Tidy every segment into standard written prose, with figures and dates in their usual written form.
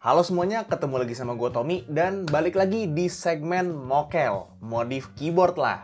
Halo semuanya, ketemu lagi sama gue Tommy dan balik lagi di segmen Mokel, modif keyboard lah.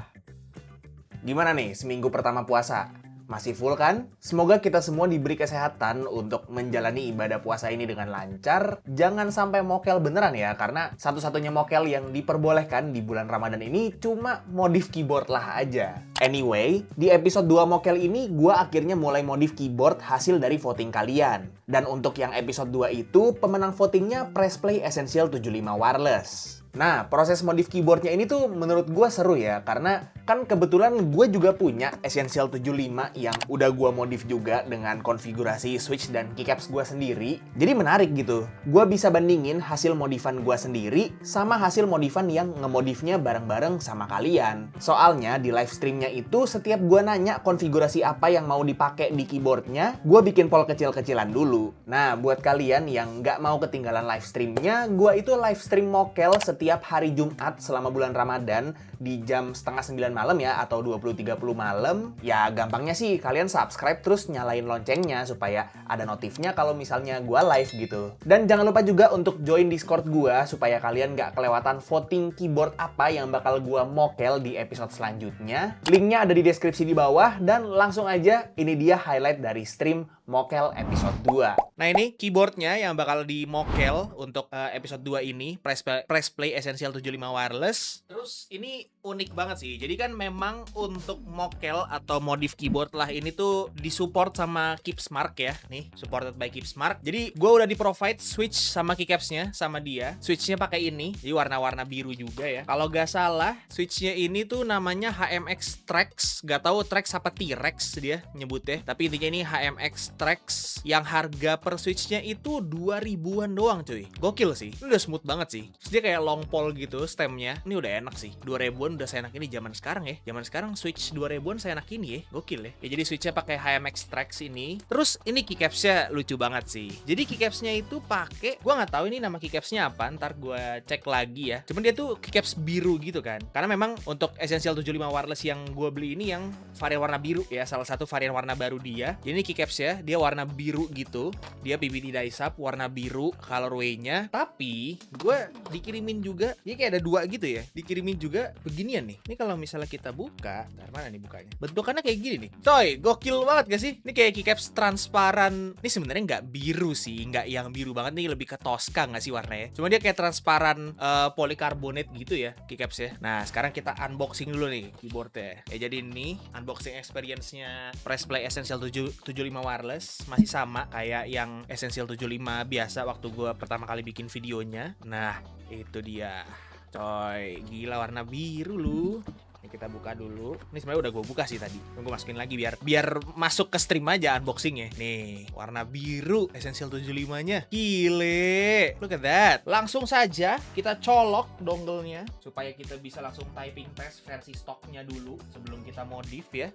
Gimana nih seminggu pertama puasa? Masih full kan? Semoga kita semua diberi kesehatan untuk menjalani ibadah puasa ini dengan lancar. Jangan sampai mokel beneran ya, karena satu-satunya mokel yang diperbolehkan di bulan Ramadan ini cuma modif keyboard lah aja. Anyway, di episode 2 mokel ini gue akhirnya mulai modif keyboard hasil dari voting kalian. Dan untuk yang episode 2 itu, pemenang votingnya Pressplay Essential 75 Wireless. Nah, proses modif keyboardnya ini tuh menurut gue seru ya, karena kan kebetulan gue juga punya Essential 75 yang udah gue modif juga dengan konfigurasi switch dan keycaps gue sendiri. Jadi menarik gitu, gue bisa bandingin hasil modifan gue sendiri sama hasil modifan yang ngemodifnya bareng-bareng sama kalian. Soalnya di live streamnya itu setiap gue nanya konfigurasi apa yang mau dipakai di keyboardnya, gue bikin poll kecil-kecilan dulu. Nah, buat kalian yang nggak mau ketinggalan live streamnya, gue itu live stream mokel setiap hari Jumat selama bulan Ramadan di jam setengah 9 malam ya, atau 20.30 malam. Ya gampangnya sih kalian subscribe terus nyalain loncengnya supaya ada notifnya kalau misalnya gue live gitu. Dan jangan lupa juga untuk join Discord gue supaya kalian nggak kelewatan voting keyboard apa yang bakal gue mokel di episode selanjutnya. Linknya ada di deskripsi di bawah dan langsung aja ini dia highlight dari stream mokel episode 2. Nah ini keyboardnya yang bakal di mokel untuk episode 2 ini, Pressplay Essential 75 Wireless. Terus ini unik banget sih. Jadi kan memang untuk mokel atau modif keyboard lah ini tuh disupport sama Keepsmark ya. Nih, supported by Keepsmark. Jadi gue udah di-provide switch sama keycapsnya sama dia. Switchnya pakai ini, jadi warna-warna biru juga ya. Kalau gak salah, switchnya ini tuh namanya HMX Trax. Gak tahu Trax apa T-Rex dia nyebutnya. Tapi intinya ini HMX Trax yang harga per switchnya itu 2000-an doang cuy. Gokil sih. Ini udah smooth banget sih. Terus dia kayak long pole gitu stemnya. Ini udah enak sih. 2000-an udah seenak ini zaman sekarang ya. Zaman sekarang switch 2000-an seenak ini ya. Gokil ya. Ya jadi switchnya pakai HMX Trax ini. Terus ini keycapsnya lucu banget sih. Jadi keycapsnya itu pakai, gua nggak tahu ini nama keycapsnya apa. Ntar gua cek lagi ya. Cuman dia tuh keycaps biru gitu kan. Karena memang untuk Essential 75 Wireless yang gua beli ini yang varian warna biru ya. Salah satu varian warna baru dia. Jadi ini keycapsnya dia warna biru gitu. Dia PVD die-sub warna biru colorway-nya. Tapi gue dikirimin juga, dia kayak ada dua gitu ya. Dikirimin juga beginian nih. Ini kalau misalnya kita buka, ntar mana nih bukanya? Bentukannya kayak gini nih. Coy, gokil banget gak sih? Ini kayak keycaps transparan. Ini sebenarnya nggak biru sih, nggak yang biru banget nih, lebih ke Tosca nggak sih warnanya? Cuma dia kayak transparan polikarbonat gitu ya keycapsnya. Nah, sekarang kita unboxing dulu nih keyboardnya. Ya jadi ini unboxing experience-nya Pressplay Essential 75 Wireless masih sama kayak yang Essential 75 biasa waktu gue pertama kali bikin videonya. Nah, itu dia. Coy, gila warna biru lu. Ini kita buka dulu. Ini sebenarnya udah gue buka sih tadi. Tunggu masukin lagi biar masuk ke stream aja unboxingnya. Nih, warna biru Essential 75-nya. Gile. Look at that. Langsung saja kita colok dongle-nya supaya kita bisa langsung typing test versi stoknya dulu sebelum kita modif ya.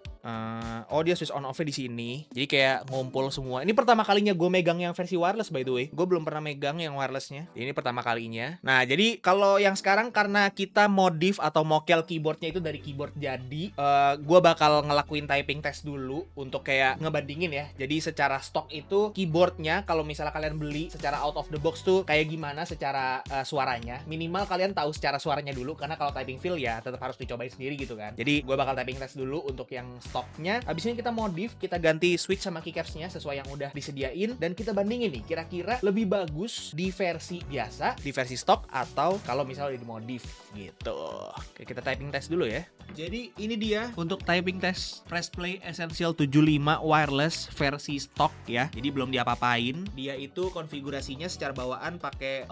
Oh, dia switch on off-nya di sini. Jadi kayak ngumpul semua. Ini pertama kalinya gue megang yang versi wireless by the way. Gue belum pernah megang yang wirelessnya. Ini pertama kalinya. Nah, jadi kalau yang sekarang karena kita modif atau mokel keyboardnya itu dari keyboard jadi, gue bakal ngelakuin typing test dulu untuk kayak ngebandingin ya. Jadi secara stok itu keyboardnya kalau misalnya kalian beli secara out of the box tuh kayak gimana secara suaranya. Minimal kalian tahu secara suaranya dulu, karena kalau typing feel ya tetap harus dicobain sendiri gitu kan. Jadi gue bakal typing test dulu untuk yang stoknya. Habis ini kita modif, kita ganti switch sama keycapsnya sesuai yang udah disediain, dan kita bandingin nih kira-kira lebih bagus di versi biasa, di versi stok, atau kalau misalnya udah dimodif gitu. Oke, kita typing test dulu ya. Jadi ini dia untuk typing test Pressplay Essential 75 Wireless versi stok ya. Jadi belum diapa-apain. Dia itu konfigurasinya secara bawaan pakai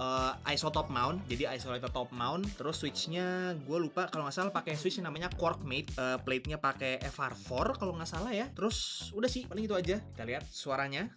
ISO top mount, jadi isolated top mount. Terus switchnya gue lupa, kalau nggak salah pakai switch yang namanya Corkmate. Plate-nya pakai FR4 kalau nggak salah ya. Terus udah sih, paling itu aja. Kita lihat suaranya.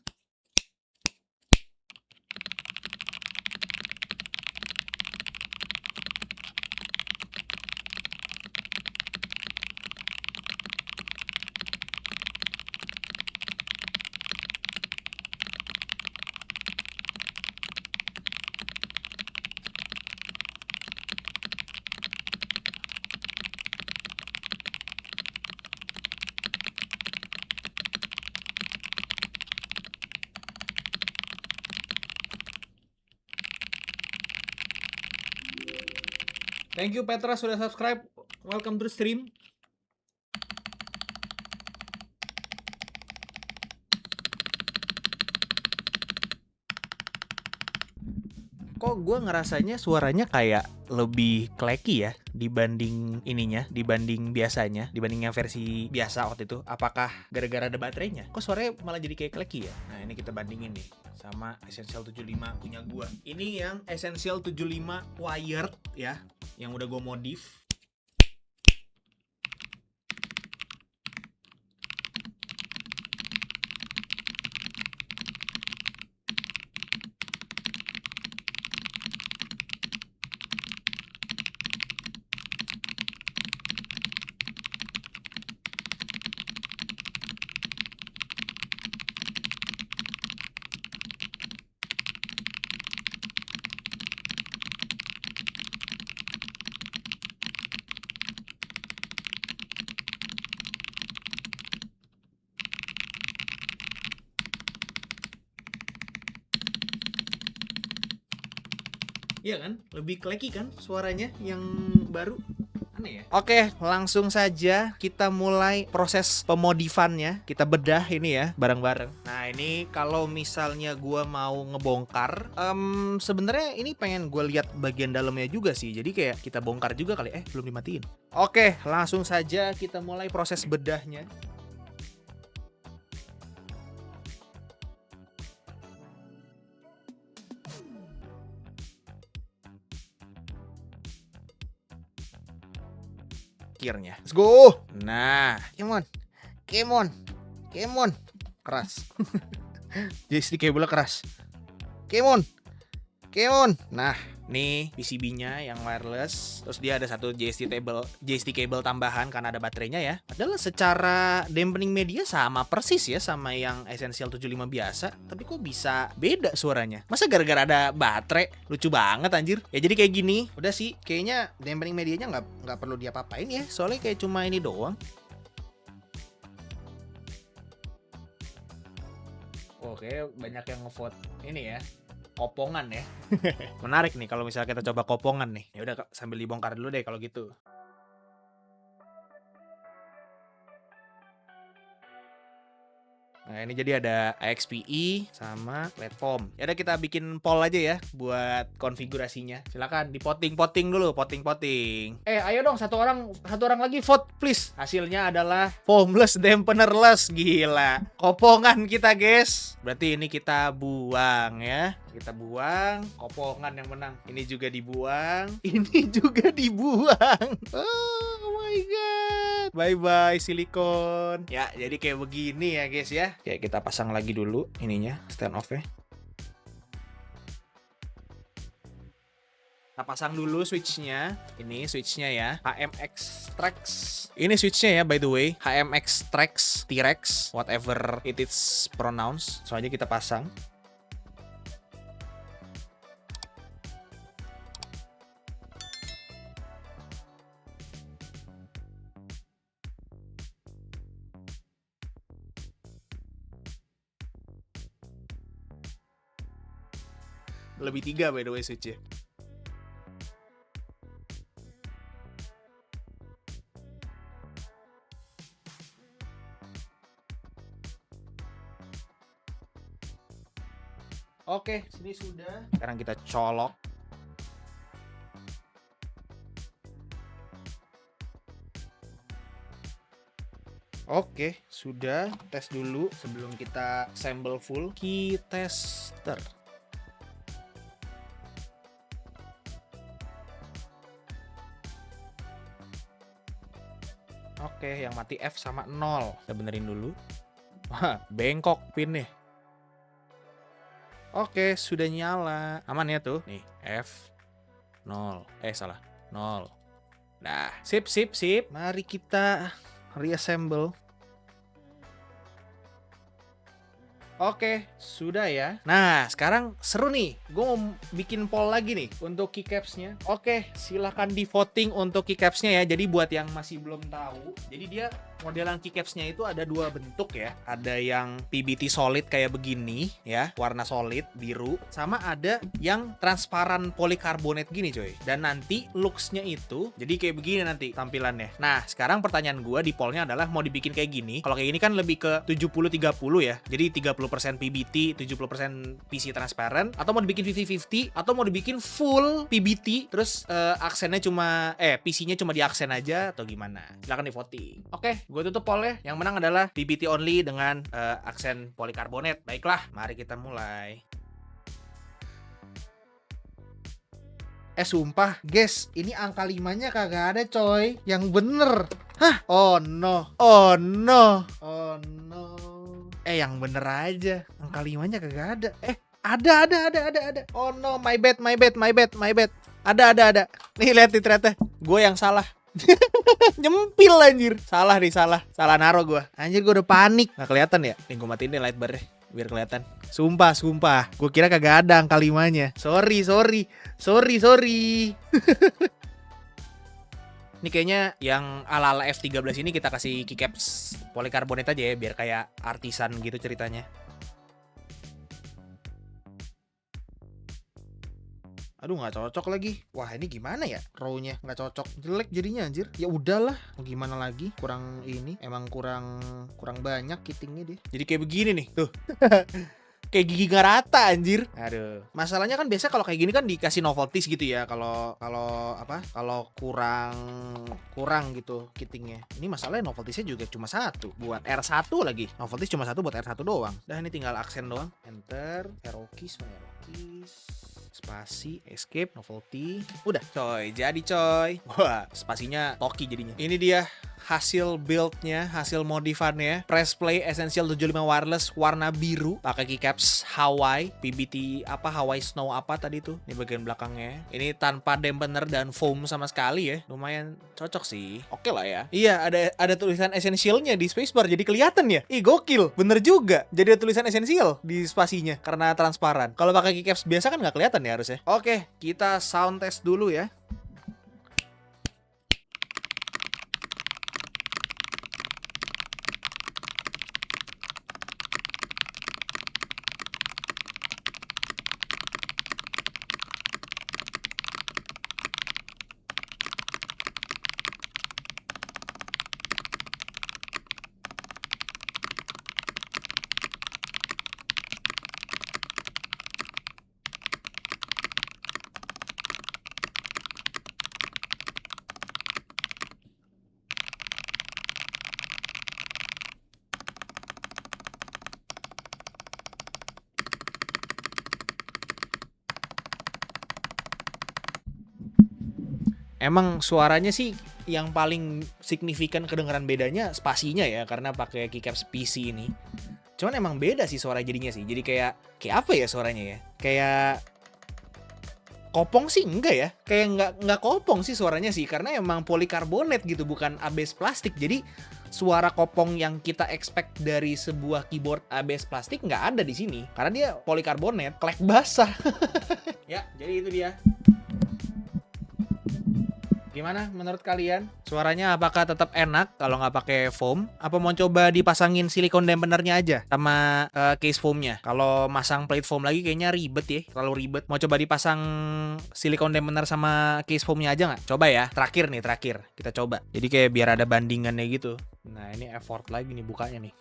Thank you Petra sudah subscribe. Welcome to the stream. Kok gue ngerasanya suaranya kayak lebih clacky ya dibanding ininya, dibanding biasanya, dibanding yang versi biasa waktu itu. Apakah gara-gara ada baterainya? Kok suaranya malah jadi kayak clacky ya? Nah ini kita bandingin nih sama Essential 75 punya gue. Ini yang Essential 75 wired ya, yang udah gue modif. Iya kan? Lebih clacky kan suaranya yang baru? Aneh ya? Oke, langsung saja kita mulai proses pemodifannya. Kita bedah ini ya, bareng-bareng. Nah, ini kalau misalnya gua mau ngebongkar, sebenarnya ini pengen gue lihat bagian dalamnya juga sih. Jadi kayak kita bongkar juga kali. Belum dimatiin. Oke, langsung saja kita mulai proses bedahnya. Akhirnya. Let's go. Nah, come on. Keras. Joystick cable keras. Come on. Nah, nih PCB-nya yang wireless. Terus dia ada satu joystick cable tambahan karena ada baterainya ya. Padahal secara dampening media sama persis ya sama yang Essential 75 biasa. Tapi kok bisa beda suaranya? Masa gara-gara ada baterai? Lucu banget anjir. Ya jadi kayak gini. Udah sih, kayaknya dampening medianya nggak perlu diapa-apain ya. Soalnya kayak cuma ini doang. Oke, banyak yang ngevote ini ya. Kopongan ya. Menarik nih kalau misalnya kita coba kopongan nih. Ya udah sambil dibongkar dulu deh kalau gitu. Nah ini jadi ada AXPE sama platform. Ya udah kita bikin poll aja ya buat konfigurasinya. Silakan dipoting dulu, poting. Ayo dong satu orang lagi vote please. Hasilnya adalah foamless dampenerless. Gila. Kopongan kita guys. Berarti ini kita buang ya. Kita buang, kopongan yang menang. Ini juga dibuang. Oh my god. Bye silikon. Ya, jadi kayak begini ya guys ya. Kayak kita pasang lagi dulu ininya, stand off-nya. Kita pasang dulu switch-nya. Ini switch-nya ya, HMX Trax. Ini switch-nya ya by the way, HMX Trax, T-Rex, whatever it is pronounced. Soalnya kita pasang. Lebih 3 by the way switch-nya. Oke, sini sudah. Sekarang kita colok. Oke, sudah. Tes dulu sebelum kita assemble full. Key tester. Oke, yang mati F sama 0. Kita benerin dulu. Wah, bengkok pin nih. Oke, sudah nyala. Aman ya tuh. Nih, F 0. Salah. 0. Nah, sip. Mari kita reassemble. Oke, sudah ya. Nah, sekarang seru nih. Gue mau bikin poll lagi nih untuk keycaps-nya. Oke, silahkan di voting untuk keycaps-nya ya. Jadi buat yang masih belum tahu, jadi dia modelan keycaps-nya itu ada dua bentuk ya. Ada yang PBT solid kayak begini ya, warna solid biru, sama ada yang transparan polikarbonat gini coy. Dan nanti looks-nya itu jadi kayak begini nanti tampilannya. Nah, sekarang pertanyaan gue di poll-nya adalah mau dibikin kayak gini. Kalau kayak gini kan lebih ke 70-30 ya. Jadi 30% PBT, 70% PC transparent, atau mau dibikin 50-50, atau mau dibikin full PBT terus aksennya cuma PC-nya cuma di aksen aja atau gimana. Silahkan di voting. Oke, gue tutup poll ya. Yang menang adalah PBT only dengan aksen polikarbonat. Baiklah, mari kita mulai. Sumpah, guys, ini angka 5-nya kagak ada, coy. Yang bener. Hah? Oh no. Oh no. Oh no. Yang bener aja. Angka 5-nya kagak ada. Ada. Oh no, my bad. Ada. Nih, lihat nih ternyata. Gue yang salah. Nyempil anjir. Salah naro gue. Anjir, gue udah panik. Nggak kelihatan ya? Nih, gue matiin deh light bar-nya biar kelihatan. Sumpah. Gue kira kagak ada angka 5-nya. Sorry. Ini kayaknya yang ala-ala F13 ini kita kasih keycaps polikarbonat aja ya, biar kayak artisan gitu ceritanya. Aduh, nggak cocok lagi. Wah, ini gimana ya? Row-nya nggak cocok, jelek jadinya anjir. Ya udahlah, mau gimana lagi? Kurang ini, emang kurang banyak kittingnya dia. Jadi kayak begini nih, tuh. Kayak gigi nggak rata anjir. Aduh. Masalahnya kan biasa kalau kayak gini kan dikasih novelties gitu ya. Kalau kurang gitu kittingnya. Ini masalahnya noveltiesnya juga cuma satu buat R1 lagi. Novelties cuma satu buat R1 doang. Dah, ini tinggal aksen doang. Enter, arrow keys, spasi, escape, novelty. Udah, coy. Jadi coy. Wah, spasinya toki jadinya. Ini dia hasil build-nya, hasil modifannya. Press play Essential 75 wireless warna biru, pakai keycaps Hawaii, PBT Hawaii Snow tadi tuh. Ini bagian belakangnya. Ini tanpa dampener dan foam sama sekali ya. Lumayan cocok sih. Oke lah ya. Iya, ada tulisan Essential-nya di spacebar, jadi kelihatan ya. Ih, gokil. Bener juga. Jadi ada tulisan Essential di spasinya karena transparan. Kalau pakai keycaps biasa kan nggak kelihatan ya harusnya. Oke, kita sound test dulu ya. Emang suaranya sih yang paling signifikan kedengaran bedanya spasinya ya, karena pakai keycaps PC ini. Cuman emang beda sih suara jadinya sih. Jadi kayak apa ya suaranya ya? Kayak kopong sih enggak ya? Kayak enggak kopong sih suaranya sih, karena emang polikarbonat gitu, bukan ABS plastik. Jadi suara kopong yang kita expect dari sebuah keyboard ABS plastik nggak ada di sini, karena dia polikarbonat, klek basah. Ya, jadi itu dia. Gimana menurut kalian? Suaranya apakah tetap enak kalau nggak pakai foam? Apa mau coba dipasangin silikon dampenernya aja sama case foamnya? Kalau masang plate foam lagi kayaknya ribet ya, terlalu ribet. Mau coba dipasang silikon dampener sama case foamnya aja nggak? Coba ya, terakhir kita coba. Jadi kayak biar ada bandingannya gitu. Nah, ini effort lagi nih bukanya nih.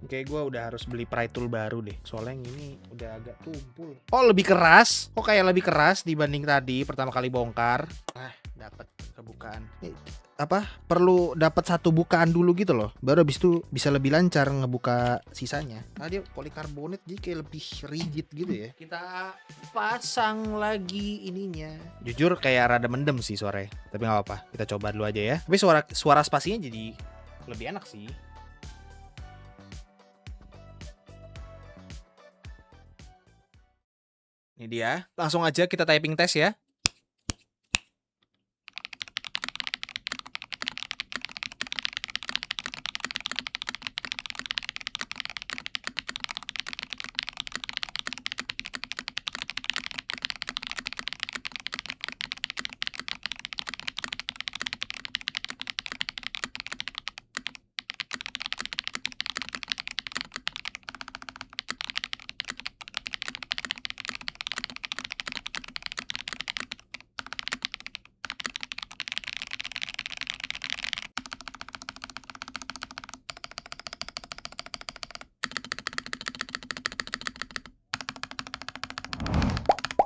Kayak gue udah harus beli pry tool baru deh. Soalnya yang ini udah agak tumpul. Oh, lebih keras? Kok kayak lebih keras dibanding tadi pertama kali bongkar? Dapat kebukaan. Perlu dapat satu bukaan dulu gitu loh. Baru habis itu bisa lebih lancar ngebuka sisanya. Nah, dia polikarbonat jadi kayak lebih rigid gitu ya. Kita pasang lagi ininya. Jujur kayak rada mendem sih suaranya. Tapi nggak apa-apa. Kita coba dulu aja ya. Tapi suara spasinya jadi lebih enak sih. Ini dia. Langsung aja kita typing test ya.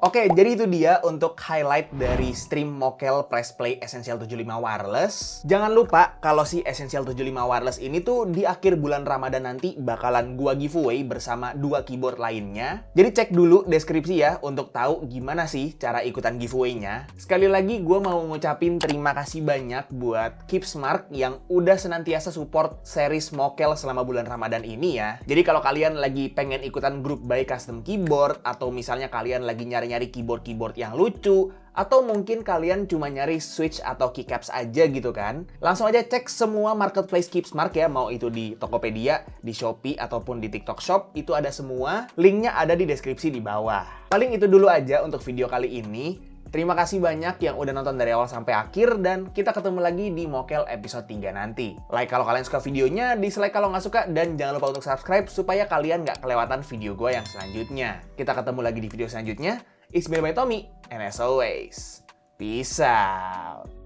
Oke, jadi itu dia untuk highlight dari stream Mokel Press Play Essential 75 Wireless. Jangan lupa kalau si Essential 75 Wireless ini tuh di akhir bulan Ramadan nanti bakalan gua giveaway bersama 2 keyboard lainnya. Jadi cek dulu deskripsi ya untuk tahu gimana sih cara ikutan giveaway-nya. Sekali lagi gua mau ngucapin terima kasih banyak buat Keepsmart yang udah senantiasa support series Mokel selama bulan Ramadan ini ya. Jadi kalau kalian lagi pengen ikutan grup buy custom keyboard atau misalnya kalian lagi nyari keyboard-keyboard yang lucu, atau mungkin kalian cuma nyari switch atau keycaps aja gitu kan, langsung aja cek semua marketplace Keepsmart ya, mau itu di Tokopedia, di Shopee, ataupun di TikTok Shop, itu ada semua. Linknya ada di deskripsi di bawah. Paling itu dulu aja untuk video kali ini. Terima kasih banyak yang udah nonton dari awal sampai akhir, dan kita ketemu lagi di Mokel episode 3 nanti. Like kalau kalian suka videonya, dislike kalau nggak suka, dan jangan lupa untuk subscribe supaya kalian nggak kelewatan video gue yang selanjutnya. Kita ketemu lagi di video selanjutnya. It's been by Tommy, and as always, peace out.